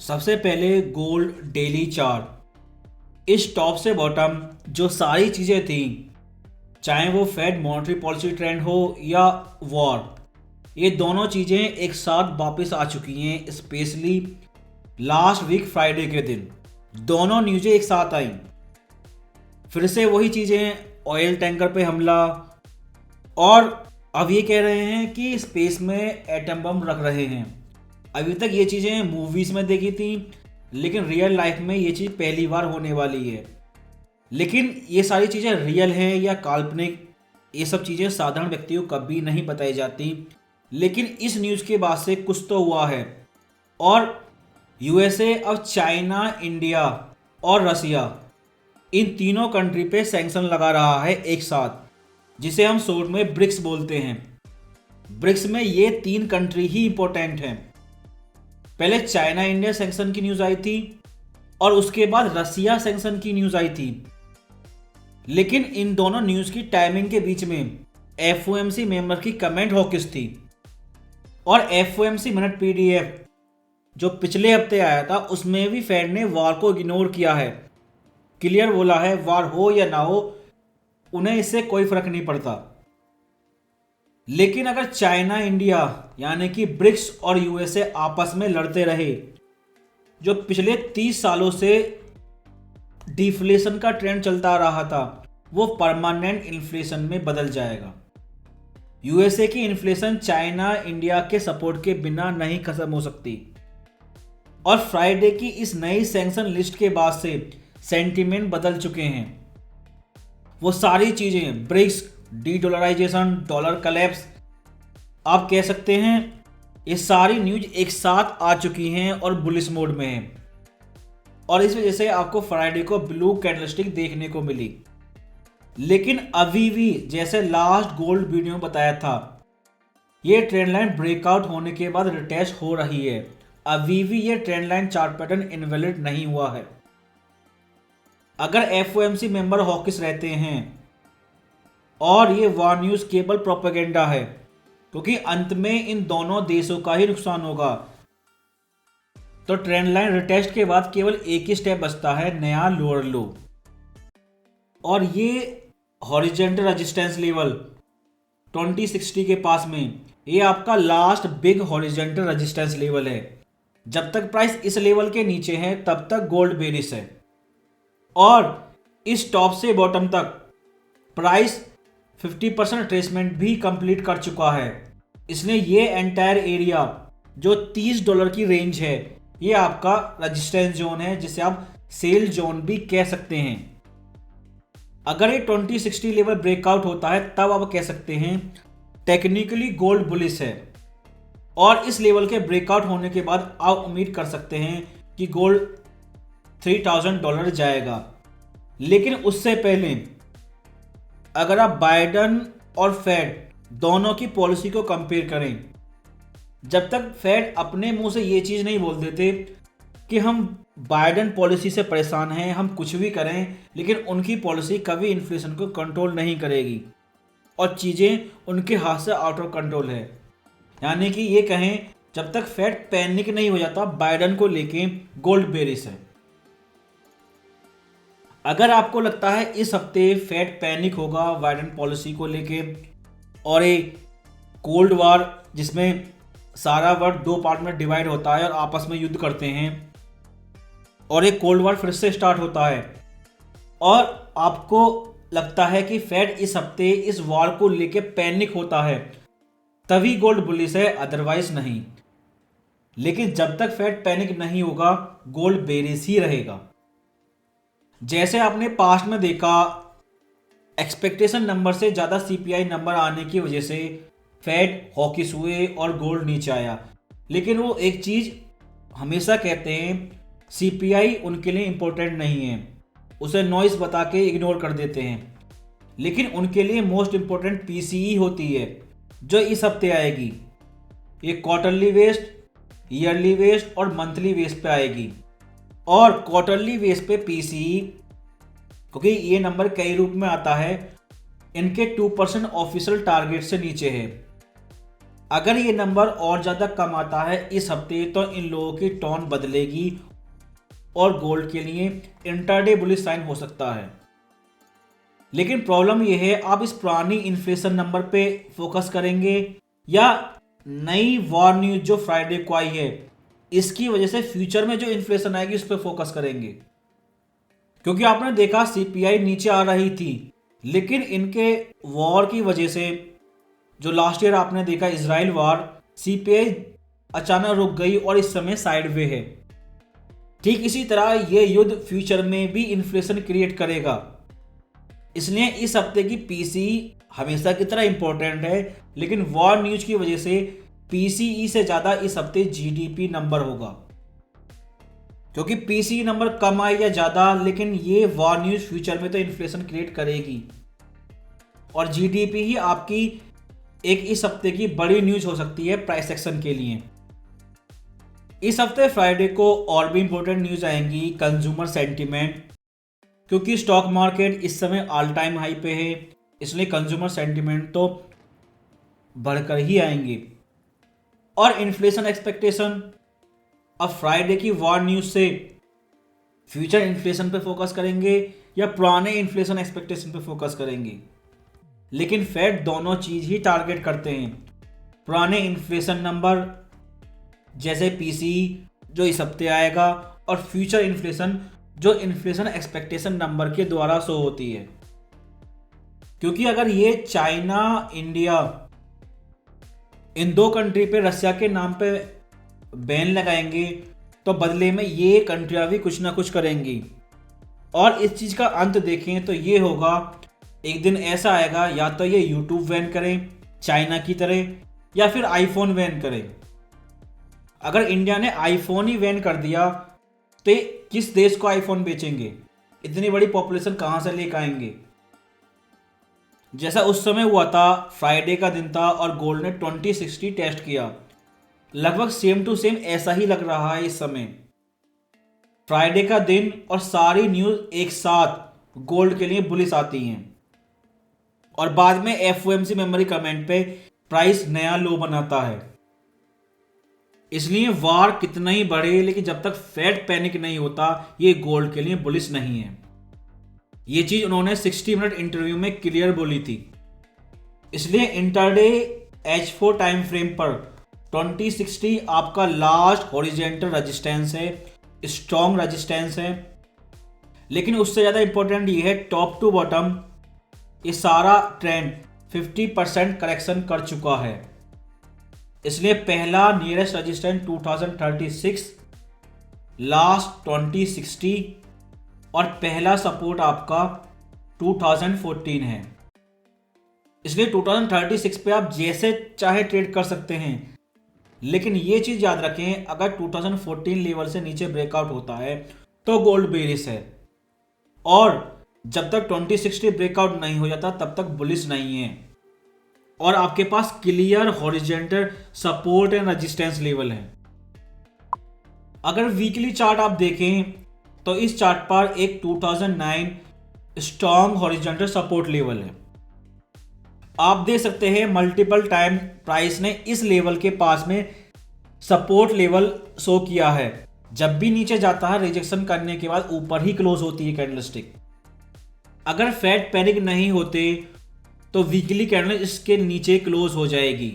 सबसे पहले gold daily chart. इस टॉप से बॉटम जो सारी चीज़ें थी, चाहे वो फेड मॉनेटरी पॉलिसी ट्रेंड हो या वॉर, ये दोनों चीज़ें एक साथ वापस आ चुकी हैं। स्पेशली लास्ट वीक फ्राइडे के दिन दोनों न्यूज़ें एक साथ आई। फिर से वही चीज़ें, ऑयल टैंकर पे हमला, और अब ये कह रहे हैं कि स्पेस में एटम बम रख रहे हैं। अभी तक ये चीज़ें मूवीज़ में देखी थी, लेकिन रियल लाइफ में ये चीज़ पहली बार होने वाली है। लेकिन ये सारी चीज़ें रियल हैं या काल्पनिक, ये सब चीज़ें साधारण व्यक्तियों को कभी नहीं बताई जाती। लेकिन इस न्यूज़ के बाद से कुछ तो हुआ है, और यूएसए अब चाइना, इंडिया और रसिया, इन तीनों कंट्री पे सैंक्शन लगा रहा है एक साथ, जिसे हम शॉर्ट में ब्रिक्स बोलते हैं। ब्रिक्स में ये तीन कंट्री ही इंपॉर्टेंट हैं। पहले चाइना इंडिया सैंक्शन की न्यूज़ आई थी, और उसके बाद रसिया सैंक्शन की न्यूज़ आई थी। लेकिन इन दोनों न्यूज़ की टाइमिंग के बीच में एफओएमसी मेंबर की कमेंट हॉकिश थी, और एफओएमसी मिनट पीडीएफ जो पिछले हफ्ते आया था, उसमें भी फेड ने वार को इग्नोर किया है। क्लियर बोला है, वार हो या ना हो उन्हें इससे कोई फर्क नहीं पड़ता। लेकिन अगर चाइना इंडिया यानी कि ब्रिक्स और यूएसए आपस में लड़ते रहे, जो पिछले 30 सालों से डिफ्लेशन का ट्रेंड चलता रहा था, वो परमानेंट इन्फ्लेशन में बदल जाएगा। यूएसए की इन्फ्लेशन चाइना इंडिया के सपोर्ट के बिना नहीं खत्म हो सकती। और फ्राइडे की इस नई सैंक्शन लिस्ट के बाद से सेंटीमेंट बदल चुके हैं। वो सारी चीजें, BRICS, de dollarization, dollar collapse, आप कह सकते हैं, ये सारी न्यूज एक साथ आ चुकी हैं और बुलिश मोड में हैं। और इस वजह से आपको फ्राइडे को ब्लू कैंडलस्टिक देखने को मिली। लेकिन अभी भी, जैसे लास्ट गोल्ड वीडियो में बताया था, ये ट्रेंड लाइन ब्रेकआउट होने के बाद रिटेस्ट हो रही है। अभी भी ये trend line chart pattern invalid नहीं हुआ है। अगर एफओएमसी मेंबर हॉकिश रहते हैं, और ये वार न्यूज़ केवल प्रोपेगेंडा है, क्योंकि अंत में इन दोनों देशों का ही नुकसान होगा, तो ट्रेंड लाइन रिटेस्ट के बाद केवल एक ही स्टेप बचता है, नया लोअर लो। और ये हॉरिजॉन्टल रेजिस्टेंस लेवल 2060 के पास में, ये आपका last big horizontal resistance level है। जब तक प्राइस इस लेवल के नीचे है, तब तक गोल्ड बेरिश है। और इस टॉप से बॉटम तक प्राइस 50% ट्रेसमेंट भी कंप्लीट कर चुका है। इसलिए ये एंटायर एरिया जो $30 की रेंज है, ये आपका रेजिस्टेंस जोन है, जिसे आप सेल जोन भी कह सकते हैं। अगर ये 2060 लेवल ब्रेकआउट होता है, तब आप कह सकते हैं टेक्निकली गोल्ड बुलिश है। और इस लेवल के ब्रेकआउट होने के बाद आप उम्मीद कर सकते हैं कि गोल्ड $3000 जाएगा। लेकिन उससे पहले अगर आप बाइडन और फेड दोनों की पॉलिसी को कंपेयर करें, जब तक फेड अपने मुंह से ये चीज़ नहीं बोल देते कि हम बाइडन पॉलिसी से परेशान हैं, हम कुछ भी करें, लेकिन उनकी पॉलिसी कभी इन्फ्लेशन को कंट्रोल नहीं करेगी और चीज़ें उनके हाथ से आउट ऑफ कंट्रोल है। यानी कि ये कहें, जब तक फेड पैनिक नहीं हो जाता बाइडन को लेके, गोल्ड बेरिश है। अगर आपको लगता है इस हफ्ते फेड पैनिक होगा बाइडन पॉलिसी को लेके, और एक कोल्ड वार जिसमें सारा वर्ल्ड दो पार्ट में डिवाइड होता है और आपस में युद्ध करते हैं, और एक कोल्ड वार फिर से स्टार्ट होता है, और आपको लगता है कि फेड इस हफ्ते इस वार को लेके पैनिक होता है, तभी गोल्ड बुलिश है, अदरवाइज नहीं। लेकिन जब तक फेड पैनिक नहीं होगा, गोल्ड बेरिश ही रहेगा। जैसे आपने पास्ट में देखा, एक्सपेक्टेशन नंबर से ज़्यादा सीपीआई नंबर आने की वजह से फेड हॉकिश हुए और गोल्ड नीचे आया। लेकिन वो एक चीज़ हमेशा कहते हैं, सीपीआई उनके लिए इम्पोर्टेंट नहीं है, उसे नॉइस बता के इग्नोर कर देते हैं। लेकिन उनके लिए मोस्ट इम्पोर्टेंट पीसीई होती है, जो इस हफ्ते आएगी। ये क्वार्टरली वेस्ट, ईयरली वेस्ट और मंथली वेस्ट पे आएगी। और क्वार्टरली वेस्ट पे पीसीई, क्योंकि ये नंबर कई रूप में आता है, इनके 2% ऑफिशियल टारगेट से नीचे है। अगर ये नंबर और ज़्यादा कम आता है इस हफ्ते तो इन लोगों की टोन बदलेगी और गोल्ड के लिए इंट्राडे बुलिश साइन हो सकता है। लेकिन प्रॉब्लम यह है, आप इस पुरानी इन्फ्लेशन नंबर पे फोकस करेंगे या नई वॉर न्यूज जो फ्राइडे को आई है इसकी वजह से फ्यूचर में जो इन्फ्लेशन आएगी उस पर फोकस करेंगे? क्योंकि आपने देखा सीपीआई नीचे आ रही थी, लेकिन इनके वॉर की वजह से जो लास्ट ईयर आपने देखा इजराइल वॉर, सीपीआई अचानक रुक गई और इस समय साइडवे है। ठीक इसी तरह ये युद्ध फ्यूचर में भी इन्फ्लेशन क्रिएट करेगा। इसलिए इस हफ्ते की पीसी हमेशा की तरह इंपॉर्टेंट है, लेकिन वॉर न्यूज की वजह से पीसीई से ज़्यादा इस हफ्ते जीडीपी नंबर होगा। क्योंकि पीसीई नंबर कम आए या ज़्यादा, लेकिन ये वॉर न्यूज फ्यूचर में तो इन्फ्लेशन क्रिएट करेगी और जीडीपी ही आपकी एक इस हफ्ते की बड़ी न्यूज हो सकती है प्राइस एक्शन के लिए। इस हफ्ते फ्राइडे को और भी इंपॉर्टेंट न्यूज आएंगी, कंज्यूमर सेंटीमेंट, क्योंकि स्टॉक मार्केट इस समय ऑल टाइम हाई पे है, इसलिए कंज्यूमर सेंटीमेंट तो बढ़कर ही आएंगे। और इन्फ्लेशन एक्सपेक्टेशन, अब फ्राइडे की वॉर न्यूज से फ्यूचर इन्फ्लेशन पे फोकस करेंगे या पुराने इन्फ्लेशन एक्सपेक्टेशन पे फोकस करेंगे? लेकिन फेड दोनों चीज ही टारगेट करते हैं। पुराने इन्फ्लेशन नंबर जैसे पीसीई जो इस हफ्ते आएगा और फ्यूचर इन्फ्लेशन जो इन्फ्लेशन एक्सपेक्टेशन नंबर के द्वारा शो होती है। क्योंकि अगर ये चाइना, इंडिया, इन दो कंट्री पे रशिया के नाम पे बैन लगाएंगे तो बदले में ये कंट्रियां भी कुछ ना कुछ करेंगी। और इस चीज़ का अंत देखें तो ये होगा, एक दिन ऐसा आएगा या तो ये यूट्यूब बैन करें चाइना की तरह या फिर आईफोन बैन करें। अगर इंडिया ने आईफोन ही बैन कर दिया तो किस देश को आईफोन बेचेंगे? इतनी बड़ी पॉपुलेशन कहाँ से लेकर आएंगे? जैसा उस समय हुआ था, फ्राइडे का दिन था और गोल्ड ने 2060 टेस्ट किया, लगभग सेम टू सेम ऐसा ही लग रहा है इस समय। फ्राइडे का दिन और सारी न्यूज एक साथ गोल्ड के लिए बुलिश आती हैं और बाद में एफओएमसी मेमोरी कमेंट पे प्राइस नया लो बनाता है। इसलिए वार कितना ही बढ़े, लेकिन जब तक फेड पैनिक नहीं होता ये गोल्ड के लिए बुलिश नहीं है। ये चीज उन्होंने 60 मिनट इंटरव्यू में क्लियर बोली थी। इसलिए इंटरडे H4 टाइम फ्रेम पर 2060 आपका लास्ट हॉरिजॉन्टल रेजिस्टेंस है, स्ट्रॉन्ग रेजिस्टेंस है। लेकिन उससे ज़्यादा इंपॉर्टेंट ये है टॉप टू बॉटम ये सारा ट्रेंड 50% करेक्शन कर चुका है। इसलिए पहला नियरेस्ट रेजिस्टेंस 2036, लास्ट 2060 और पहला सपोर्ट आपका 2014 है। इसलिए 2036 पे आप जैसे चाहे ट्रेड कर सकते हैं, लेकिन ये चीज़ याद रखें, अगर 2014 लेवल से नीचे ब्रेकआउट होता है तो गोल्ड बेरिश है और जब तक 2060 ब्रेकआउट नहीं हो जाता तब तक बुलिश नहीं है और आपके पास clear horizontal support and resistance level है। अगर वीकली चार्ट आप देखें तो इस चार्ट पर एक 2009 स्ट्रॉन्ग हॉरिजॉन्टल सपोर्ट लेवल है। आप देख सकते हैं मल्टीपल टाइम प्राइस ने इस लेवल के पास में सपोर्ट लेवल शो किया है। जब भी नीचे जाता है रिजेक्शन करने के बाद ऊपर ही क्लोज होती है कैंडलस्टिक। अगर फेड पैनिक नहीं होते तो वीकली कैंडल इसके नीचे क्लोज हो जाएगी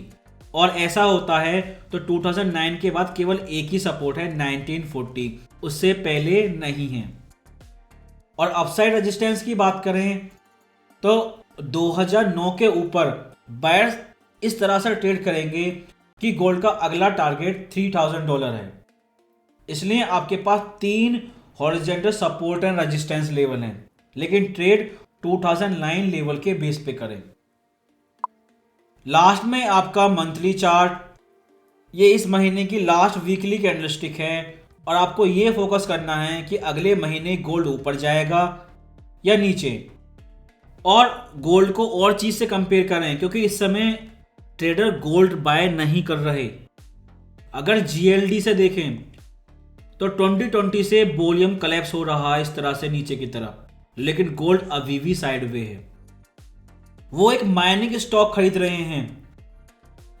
और ऐसा होता है तो 2009 के बाद केवल एक ही सपोर्ट है 1940, उससे पहले नहीं है। और अपसाइड रेजिस्टेंस की बात करें तो 2009 के ऊपर बायर्स इस तरह से ट्रेड करेंगे कि गोल्ड का अगला टारगेट $3000 है। इसलिए आपके पास 3 horizontal support and resistance level हैं, लेकिन ट्रेड 2009 लेवल के बेस पे करें। लास्ट में आपका मंथली चार्ट, ये इस महीने की लास्ट वीकली कैंडलस्टिक है और आपको ये फोकस करना है कि अगले महीने गोल्ड ऊपर जाएगा या नीचे। और गोल्ड को और चीज़ से कंपेयर करें क्योंकि इस समय ट्रेडर गोल्ड बाय नहीं कर रहे। अगर जीएलडी से देखें तो 2020 से वॉल्यूम कलेप्स हो रहा है इस तरह से नीचे की तरफ, लेकिन गोल्ड अभी भी साइडवे है। वो एक माइनिंग स्टॉक खरीद रहे हैं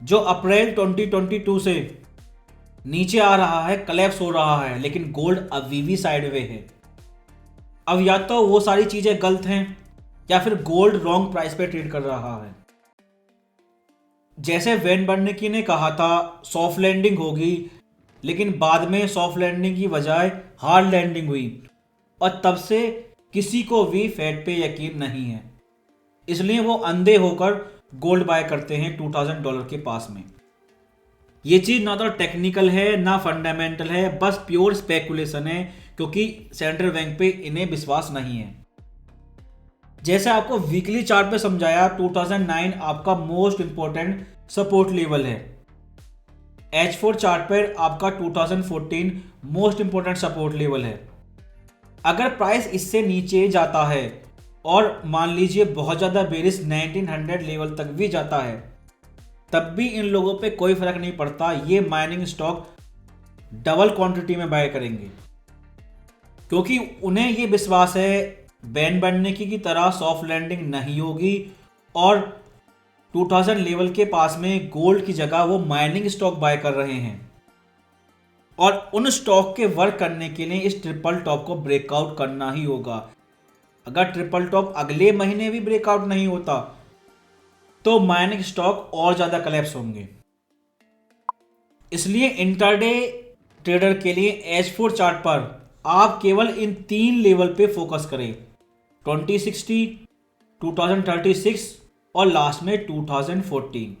जो अप्रैल 2022 से नीचे आ रहा है, कलेप्स हो रहा है, लेकिन गोल्ड अभी भी साइडवे है। अब या तो वो सारी चीजें गलत हैं या फिर गोल्ड रॉन्ग प्राइस पे ट्रेड कर रहा है। जैसे वैन बर्नेकी ने कहा था सॉफ्ट लैंडिंग होगी, लेकिन बाद में सॉफ्ट लैंडिंग की बजाय हार्ड लैंडिंग हुई और तब से किसी को भी फेड पे यकीन नहीं है, इसलिए वो अंधे होकर गोल्ड बाय करते हैं $2000 के पास में। ये चीज़ ना तो टेक्निकल है ना फंडामेंटल है, बस प्योर स्पेकुलेशन है, क्योंकि सेंट्रल बैंक पे इन्हें विश्वास नहीं है। जैसे आपको वीकली चार्ट पे समझाया, 2009 आपका मोस्ट इंपॉर्टेंट सपोर्ट लेवल है। H4 चार्ट पर आपका 2014 मोस्ट इंपॉर्टेंट सपोर्ट लेवल है। अगर प्राइस इससे नीचे जाता है और मान लीजिए बहुत ज़्यादा बेरिश 1900 लेवल तक भी जाता है, तब भी इन लोगों पे कोई फर्क नहीं पड़ता। ये माइनिंग स्टॉक डबल क्वांटिटी में बाय करेंगे, क्योंकि उन्हें ये विश्वास है वैन बर्नेकी की तरह सॉफ्ट लैंडिंग नहीं होगी और 2000 लेवल के पास में गोल्ड की जगह वो माइनिंग स्टॉक बाय कर रहे हैं। और उन स्टॉक के वर्क करने के लिए इस ट्रिपल टॉप को ब्रेकआउट करना ही होगा। अगर ट्रिपल टॉप अगले महीने भी ब्रेकआउट नहीं होता तो माइनिंग स्टॉक और ज़्यादा कलेप्स होंगे। इसलिए इंट्राडे ट्रेडर के लिए H4 चार्ट पर आप केवल इन 3 लेवल पे फोकस करें, 2060, 2036 और लास्ट में 2014।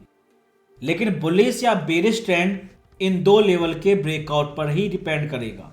लेकिन बुलिश या बेरिश ट्रेंड इन 2 लेवल के ब्रेकआउट पर ही डिपेंड करेगा।